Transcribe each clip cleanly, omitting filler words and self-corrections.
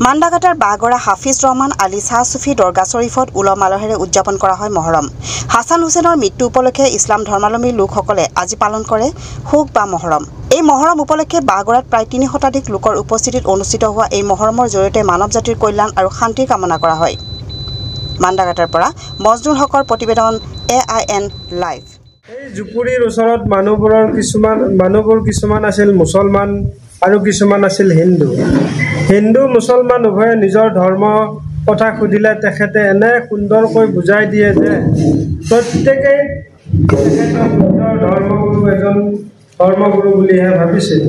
মান্দাঘাটাৰ বাগৰা হাফিজ ৰহমান আলী শাহ সুফি দৰগাহ শৰীফত উলহ মালহেৰে উদযাপন কৰা হয় মহৰম। হাছান হুছেইনৰ মৃত্যু উপলক্ষে ইছলাম ধৰ্মাৱলম্বী লোকসকলে আজি পালন কৰে হুক বা মহৰম। এই মহৰম উপলক্ষে বাগৰাত প্ৰায় ৩ শতাধিক লোকৰ উপস্থিতিত অনুষ্ঠিত হোৱা এই মহৰমৰ জৰিয়তে মানৱ জাতিৰ কল্যাণ আৰু শান্তিৰ কামনা কৰা হয়। মান্দাঘাটাৰ পৰা মজনুৰ হকৰ প্ৰতিবেদন AIN লাইভ। এই জুপুৰীৰ ওচৰত মানুহবোৰ কিছুমান আছিল মুছলমান আৰু কিছুমান আছিল হিন্দু মুছলমান উভয়ে নিজৰ ধৰ্ম কথা সুধিলে তেখেতে এনে সুন্দৰকৈ বুজাই দিয়ে যে প্ৰত্যেকেই নিজৰ ধৰ্মগুৰু বুলিহে ভাবিছিল।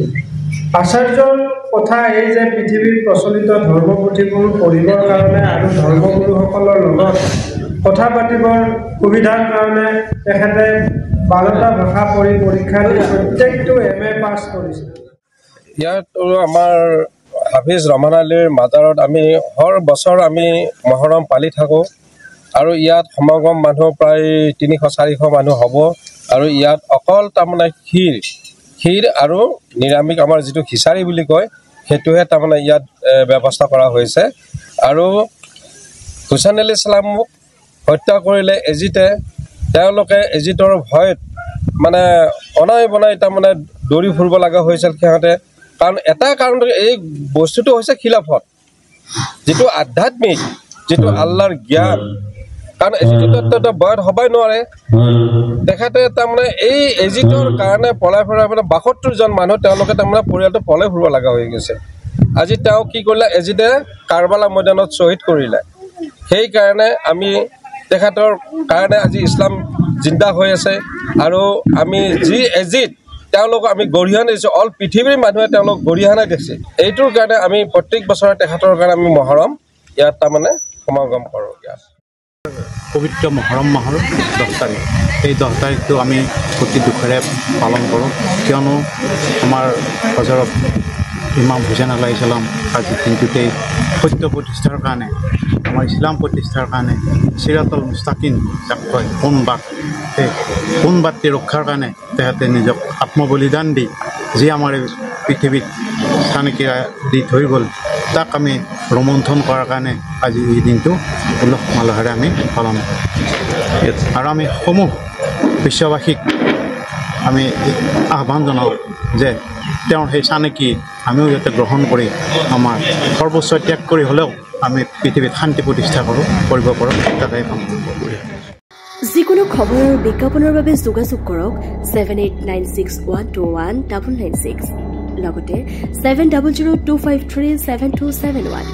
আচাৰ্যৰ কথা এই যে পৃথিৱীৰ প্ৰচলিত ধৰ্মপুথিবোৰ পঢ়িবৰ কাৰণে আৰু ধৰ্মগুৰুসকলৰ লগত কথা পাতিবৰ সুবিধাৰ কাৰণে তেখেতে 12টা ভাষা পঢ়ি পৰীক্ষা দি প্ৰত্যেকটো MA পাছ কৰিছিল। ইয়াত আমাৰ হাফিজ ৰহমান আলীৰ মাজাৰত আমি হৰ বছৰ আমি মহৰম পালি থাকোঁ আৰু ইয়াত সমাগম মানুহ প্ৰায় 300-400 মানুহ হ'ব আৰু ইয়াত অকল তাৰমানে ক্ষীৰ আৰু নিৰামিষ আমাৰ যিটো খিচাৰি বুলি কয় সেইটোহে তাৰমানে ইয়াত ব্যৱস্থা কৰা হৈছে। আৰু হুছেইন আলী ইছলামক হত্যা কৰিলে এজিতে তেওঁলোকে এজিতৰ ভয়ত মানে অনাই বনাই তাৰমানে দৌৰি ফুৰিব লগা হৈছিল সিহঁতে। কাৰণ এটা কাৰণ এই বস্তুটো হৈছে খিলাফত, যিটো আধ্যাত্মিক, যিটো আল্লাহৰ জ্ঞান। কাৰণ এজিতৰ বয়স হ'বই নোৱাৰে। তেখেতে তাৰমানে এই এজিতৰ কাৰণে পলাই ফুৰা মানে 72জন মানুহ তেওঁলোকে তাৰমানে পৰিয়ালটো পলাই ফুৰিব লগা হৈ গৈছে। আজি তেওঁ কি কৰিলে, এজিতে কাৰবালা ময়দানত শ্বহীদ কৰিলে। সেইকাৰণে আমি তেখেতৰ কাৰণে আজি ইছলাম জিন্দা হৈ আছে আৰু আমি যি এজিত তেওঁলোকক আমি গৰিহণা দিছোঁ, অল পৃথিৱীৰ মানুহে তেওঁলোক গৰিহণা দিছে। এইটোৰ কাৰণে আমি প্ৰত্যেক বছৰে তেখেতৰ কাৰণে আমি মহৰম ইয়াত তাৰমানে সমাগম কৰোঁ। ইয়াত পবিত্ৰ মহৰম মাহৰ 10 তাৰিখ, এই 10 তাৰিখটো আমি অতি দুখেৰে পালন কৰোঁ, কিয়নো আমাৰ হজৰত ইমাম হুছেইন আলাইহিছ ছালাম আজি দিনটোতেই সত্য প্ৰতিষ্ঠাৰ কাৰণে, আমাৰ ইছলাম প্ৰতিষ্ঠাৰ কাৰণে চিৰাতুল মুস্তাকিম যাক কয় কোন বাটটি ৰক্ষাৰ কাৰণে তেখেতে নিজক আত্মবলিদান দি যি আমাৰ পৃথিৱীত স্থানিকা দি থৈ গ'ল তাক আমি ৰোমন্থন কৰাৰ কাৰণে আজি এই দিনটো উলহ মালহেৰে আমি পালন কৰোঁ। আৰু আমি সমূহ বিশ্ববাসীক আমি আহ্বান জনাওঁ যে তেওঁৰ সেই চানেকি আমিও যাতে গ্ৰহণ কৰি আমাৰ সৰ্বোচ্চ ত্যাগ কৰি হ'লেও আমি পৃথিৱীত শান্তি প্ৰতিষ্ঠা কৰিব পাৰোঁ, তাকে কাম কৰোঁ। যিকোনো খবৰ আৰু বিজ্ঞাপনৰ বাবে যোগাযোগ কৰক 7896121996 লগতে 7002537271।